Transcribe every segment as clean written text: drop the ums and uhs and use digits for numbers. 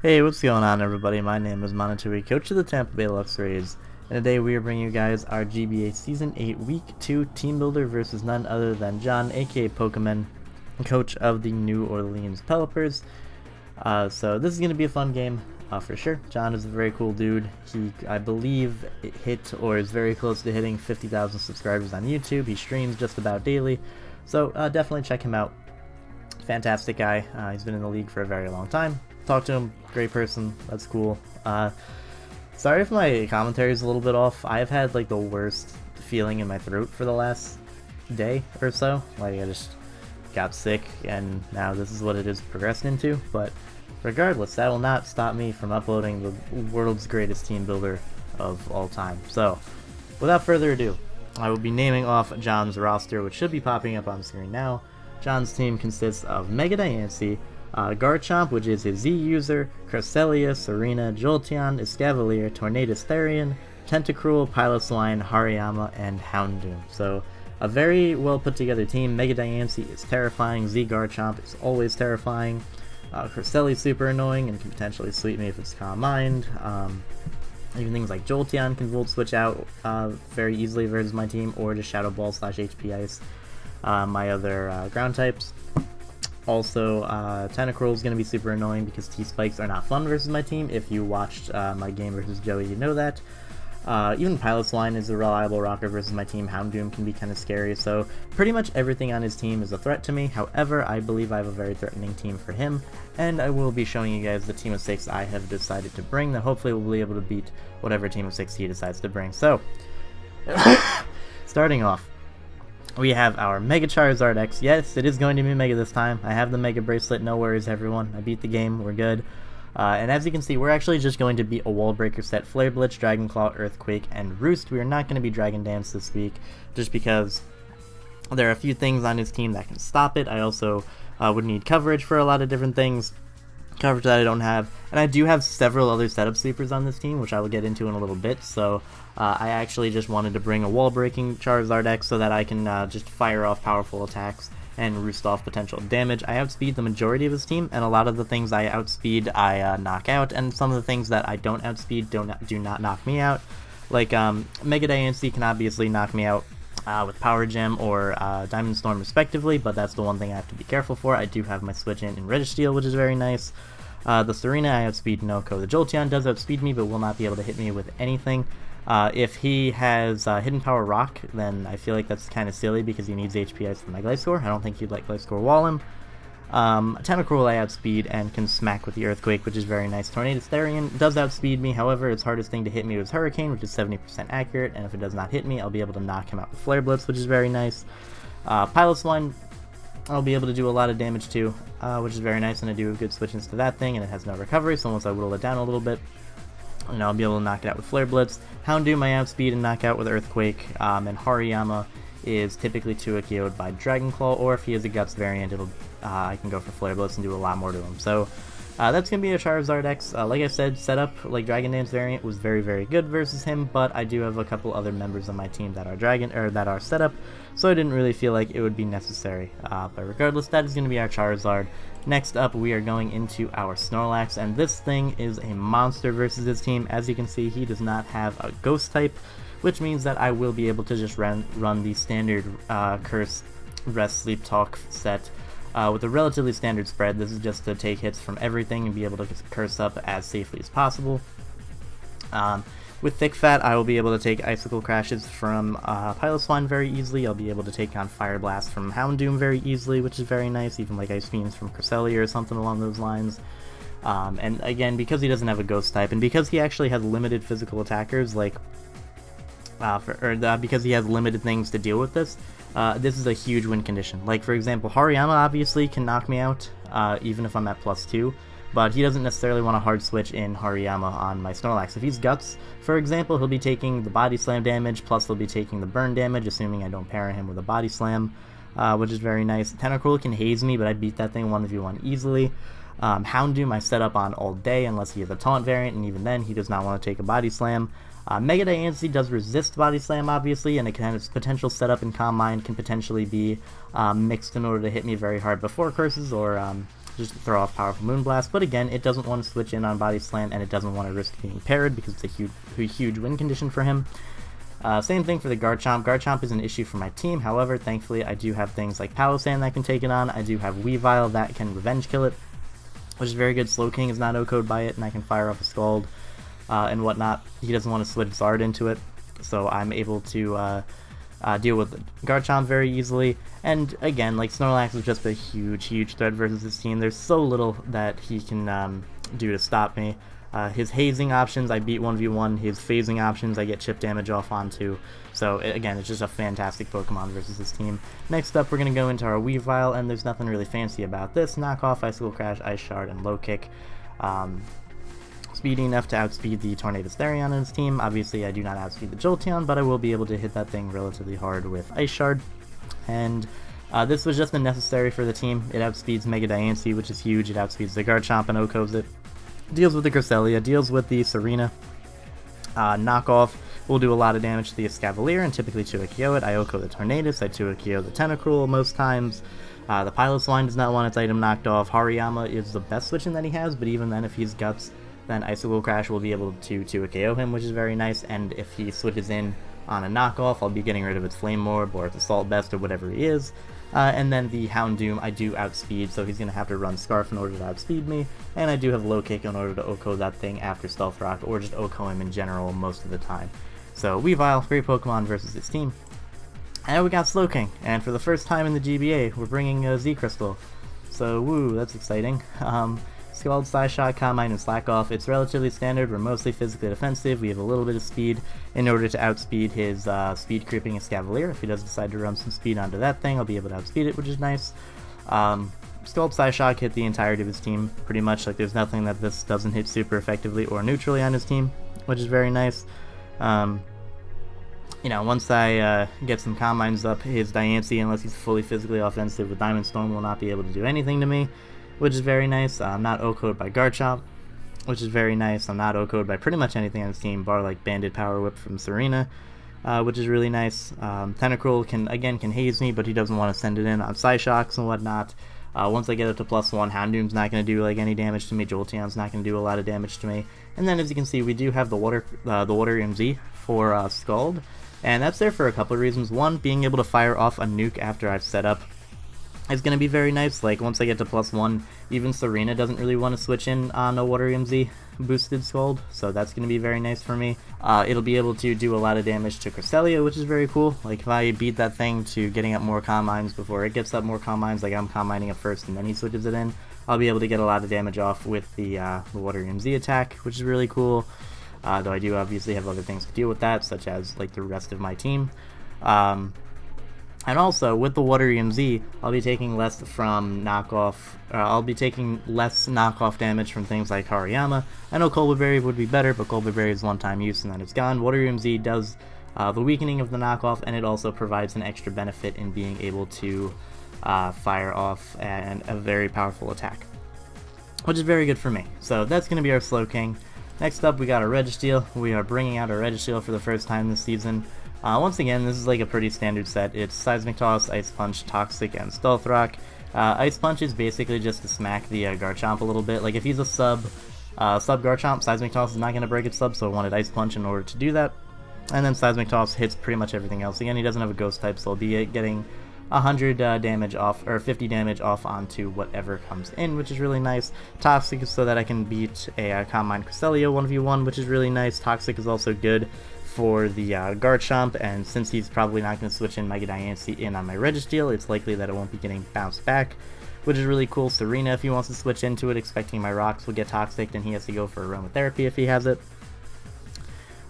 Hey, what's going on, everybody? My name is Monotui, coach of the Tampa Bay Luxrays, and today we are bringing you guys our GBA Season 8 Week 2 Team Builder versus none other than John, aka PokeMen, coach of the New Orleans Pelippers. So this is going to be a fun game, for sure. John is a very cool dude. He, I believe, hit or is very close to hitting 50,000 subscribers on YouTube. He streams just about daily, so definitely check him out. Fantastic guy. He's been in the league for a very long time. Talk to him, great person, that's cool. Sorry if my commentary is a little bit off. I've had like the worst feeling in my throat for the last day or so. Like I just got sick and now this is what it is progressed into. But regardless, that will not stop me from uploading the world's greatest team builder of all time. So without further ado, I will be naming off John's roster, which should be popping up on screen now. John's team consists of Mega Diancie, Garchomp, which is his Z user, Cresselia, Serena, Jolteon, Escavalier, Tornadus Therian, Tentacruel, Piloswine, Hariyama, and Houndoom. So, a very well put together team. Mega Diancie is terrifying, Z Garchomp is always terrifying, Cresselia is super annoying and can potentially sweep me if it's Calm Mind. Even things like Jolteon can Volt Switch out very easily versus my team, or just Shadow Ball / HP Ice my other ground types. Also, Tentacruel is going to be super annoying because T-Spikes are not fun versus my team. If you watched my game versus Joey, you know that. Even Piloswine is a reliable rocker versus my team. Houndoom can be kind of scary, so pretty much everything on his team is a threat to me. However, I believe I have a very threatening team for him, and I will be showing you guys the team of 6 I have decided to bring that hopefully will be able to beat whatever team of 6 he decides to bring. So, starting off, we have our Mega Charizard X. Yes, it is going to be Mega this time. I have the Mega Bracelet, no worries everyone. I beat the game, we're good. And as you can see, we're actually just going to beat a Wall Breaker set, Flare Blitz, Dragon Claw, Earthquake, and Roost. We are not going to be Dragon Dance this week, just because there are a few things on his team that can stop it. I also would need coverage for a lot of different things. Coverage that I don't have, and I do have several other setup sleepers on this team, which I will get into in a little bit. So I actually just wanted to bring a wall breaking Charizard X so that I can just fire off powerful attacks and roost off potential damage. I outspeed the majority of his team, and a lot of the things I outspeed I knock out, and some of the things that I don't outspeed do not knock me out. Like Mega Diancie can obviously knock me out with Power Gem or Diamond Storm respectively, but that's the one thing I have to be careful for. I do have my switch in Registeel, which is very nice. The Serena I outspeed Noko. The Jolteon does outspeed me, but will not be able to hit me with anything. If he has Hidden Power Rock, then I feel like that's kind of silly because he needs HP Ice for my Gliscor. I don't think he'd let Gliscor wall him. Tentacruel I outspeed and can smack with the Earthquake, which is very nice. Tornadus Therian does outspeed me, however, its hardest thing to hit me was Hurricane, which is 70% accurate, and if it does not hit me, I'll be able to knock him out with Flare Blitz, which is very nice. Piloswine, I'll be able to do a lot of damage too, which is very nice, and I do good switch-ins to that thing, and it has no recovery, so once I whittle it down a little bit, you know, I'll be able to knock it out with Flare Blitz. Houndoom I outspeed and knock out with Earthquake, and Hariyama is typically 2-KO'd by Dragon Claw, or if he has a Guts variant, I can go for Flare Blitz and do a lot more to him. So that's going to be a Charizard X. Like I said, setup like Dragon Dance variant was very, very good versus him, but I do have a couple other members of my team that are setup, so I didn't really feel like it would be necessary. But regardless, that is going to be our Charizard. Next up, we are going into our Snorlax, and this thing is a monster versus his team. As you can see, he does not have a Ghost type, which means that I will be able to just run the standard Curse, Rest, Sleep, Talk set with a relatively standard spread. This is just to take hits from everything and be able to curse up as safely as possible. With Thick Fat, I will be able to take Icicle Crashes from Piloswine very easily. I'll be able to take on Fire Blast from Houndoom very easily, which is very nice, even like Ice Beams from Cresselia or something along those lines. And again, because he doesn't have a Ghost type, and because he actually has limited physical attackers, like because he has limited things to deal with this, this is a huge win condition. Like, for example, Hariyama obviously can knock me out, even if I'm at +2, but he doesn't necessarily want to hard switch in Hariyama on my Snorlax. If he's Guts, for example, he'll be taking the Body Slam damage, plus he'll be taking the burn damage, assuming I don't parry him with a Body Slam, which is very nice. Tentacruel can haze me, but I beat that thing 1v1 easily. Houndoom I set up on all day, unless he has a Taunt variant, and even then, he does not want to take a Body Slam. Mega Diancie does resist Body Slam, obviously, and it can have its potential setup in Calm Mind can potentially be mixed in order to hit me very hard before curses, or just to throw off powerful Moonblast, but again, it doesn't want to switch in on Body Slam, and it doesn't want to risk being parried because it's a huge win condition for him. Same thing for the Garchomp. Garchomp is an issue for my team, however, thankfully I do have things like Palossand that can take it on. I do have Weavile that can Revenge Kill it, which is very good. Slowking is not OHKO'd by it, and I can fire off a Scald and whatnot. He doesn't want to switch Zard into it, so I'm able to deal with Garchomp very easily. And again, like, Snorlax is just a huge threat versus his team. There's so little that he can do to stop me. His hazing options, I beat 1v1. His phasing options, I get chip damage off onto. So again, it's just a fantastic Pokemon versus his team. Next up, we're going to go into our Weavile, and there's nothing really fancy about this. Knockoff, Icicle Crash, Ice Shard, and Low Kick. Speedy enough to outspeed the Tornadus Therion in his team. Obviously, I do not outspeed the Jolteon, but I will be able to hit that thing relatively hard with Ice Shard. And this was just necessary for the team. It outspeeds Mega Diancie, which is huge. It outspeeds the Garchomp and OHKOs it. Deals with the Cresselia, deals with the Serena. Knockoff will do a lot of damage to the Escavalier and typically 2-KO it. I OHKO the Tornadus, I 2-KO the Tentacruel most times. The Piloswine does not want its item knocked off. Hariyama is the best switch-in that he has, but even then, if he's Guts, then Icicle Crash will be able to 2-KO him, which is very nice. And if he switches in on a knockoff, I'll be getting rid of its Flame Orb or its Assault Vest or whatever he is. And then the Houndoom I do outspeed, so he's going to have to run Scarf in order to outspeed me, and I do have Low Kick in order to OHKO that thing after Stealth Rock, or just OHKO him in general most of the time. So Weavile, great Pokemon versus his team. And we got Slowking, and for the first time in the GBA, we're bringing Z-Crystal. So woo, that's exciting. Scald, Psyshock, Calm Mind, and Slack Off. It's relatively standard. We're mostly physically defensive. We have a little bit of speed in order to outspeed his speed creeping Escavalier. If he does decide to run some speed onto that thing, I'll be able to outspeed it, which is nice. Scald, Psyshock hit the entirety of his team, pretty much. Like, there's nothing that this doesn't hit super effectively or neutrally on his team, which is very nice. You know, once I get some Calm Minds up, his Diancie, unless he's fully physically offensive with Diamond Storm, will not be able to do anything to me, which is very nice. I'm not OHKO'd by Garchomp, which is very nice. I'm not OHKO'd by pretty much anything on his team, bar like Banded Power Whip from Serena, which is really nice. Tentacruel can haze me, but he doesn't want to send it in on Psyshocks and whatnot. Once I get up to +1, Houndoom's not going to do like any damage to me. Jolteon's not going to do a lot of damage to me. And then, as you can see, we do have the Water MZ for Scald, and that's there for a couple of reasons. One, being able to fire off a nuke after I've set up is going to be very nice. Like, once I get to +1, even Serena doesn't really want to switch in on a Water MZ boosted Scald, so that's going to be very nice for me. It'll be able to do a lot of damage to Cresselia, which is very cool. Like, if I beat that thing to getting up more Calm Minds before it gets up more Calm Minds, like I'm Calm Minding it first and then he switches it in, I'll be able to get a lot of damage off with the Water MZ attack, which is really cool. Though I do obviously have other things to deal with that, such as like the rest of my team. And also, with the Water EMZ, I'll be taking less from knockoff. I'll be taking less knockoff damage from things like Hariyama. I know Colbur Berry would be better, but Colbur Berry is one-time use and then it's gone. Water EMZ does the weakening of the knockoff, and it also provides an extra benefit in being able to fire off a very powerful attack, which is very good for me. So that's going to be our Slowking. Next up, we got our Registeel. We are bringing out our Registeel for the first time this season. Once again, this is like a pretty standard set. It's Seismic Toss, Ice Punch, Toxic, and Stealth Rock. Ice Punch is basically just to smack the Garchomp a little bit. Like, if he's a sub Garchomp, Seismic Toss is not going to break its sub, so I wanted Ice Punch in order to do that. And then Seismic Toss hits pretty much everything else. Again, he doesn't have a Ghost type, so I'll be getting 100 damage off, or 50 damage off onto whatever comes in, which is really nice. Toxic is so that I can beat a Calm Mind Cresselia 1v1, which is really nice. Toxic is also good for the Garchomp, and since he's probably not going to switch in Mega Diancie in on my Registeel, it's likely that it won't be getting bounced back, which is really cool. Serena, if he wants to switch into it, expecting my rocks will get Toxic, and he has to go for Aromatherapy if he has it.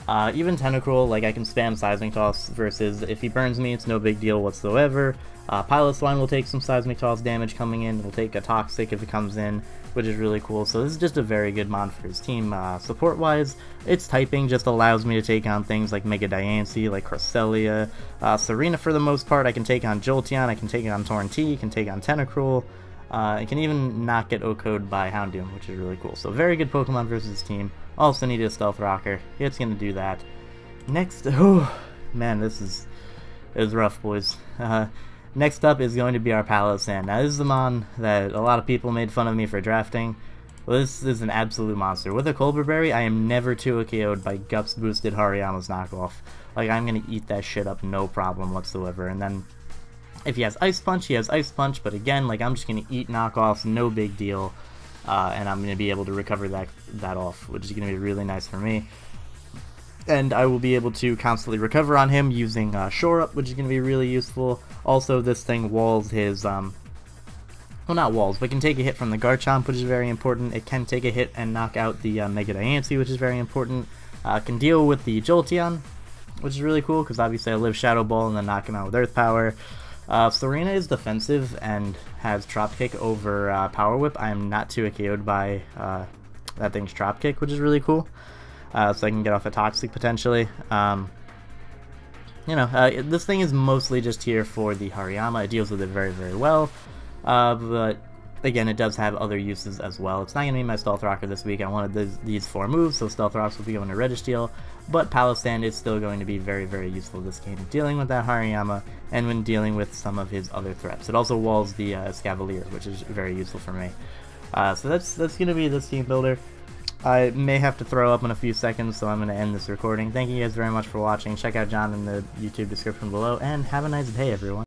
Even Tentacruel, like, I can spam Seismic Toss versus if he burns me, it's no big deal whatsoever. Piloswine will take some Seismic Toss damage coming in. It'll take a Toxic if it comes in, which is really cool. So this is just a very good mon for his team. Support-wise, its typing just allows me to take on things like Mega Diancie, like Cresselia. Serena, for the most part, I can take on Jolteon, I can take on Torrentee, I can take on Tentacruel. I can even not get OHKO'd by Houndoom, which is really cool. So very good Pokemon versus his team. Also needed a Stealth Rocker. It's going to do that. Next, oh man, this is rough, boys. Next up is going to be our Palossand. Now this is the mon that a lot of people made fun of me for drafting. Well, this is an absolute monster. With a Colbur Berry, I am never 2-KO'd by Guts boosted Hariyama's knockoff. Like, I'm gonna eat that shit up, no problem whatsoever. And then, if he has Ice Punch, he has Ice Punch, but again, like, I'm just gonna eat knockoffs, no big deal. And I'm gonna be able to recover that off, which is gonna be really nice for me. And I will be able to constantly recover on him using Shore Up, which is going to be really useful. Also, this thing walls his, well, not walls, but can take a hit from the Garchomp, which is very important. It can take a hit and knock out the Mega Diancie, which is very important. Can deal with the Jolteon, which is really cool, because obviously I live Shadow Ball and then knock him out with Earth Power. Serena is defensive and has Drop Kick over Power Whip. I am not 2-KO'd by that thing's Drop Kick, which is really cool. So I can get off a Toxic potentially. This thing is mostly just here for the Hariyama. It deals with it very, very well. But again, it does have other uses as well. It's not going to be my Stealth Rocker this week. I wanted these 4 moves, so Stealth Rocks will be going to Registeel. But Palossand is still going to be very, very useful this game, dealing with that Hariyama and when dealing with some of his other threats. It also walls the Escavalier, which is very useful for me. So that's going to be this team builder. I may have to throw up in a few seconds, so I'm going to end this recording. Thank you guys very much for watching. Check out John in the YouTube description below, and have a nice day, everyone.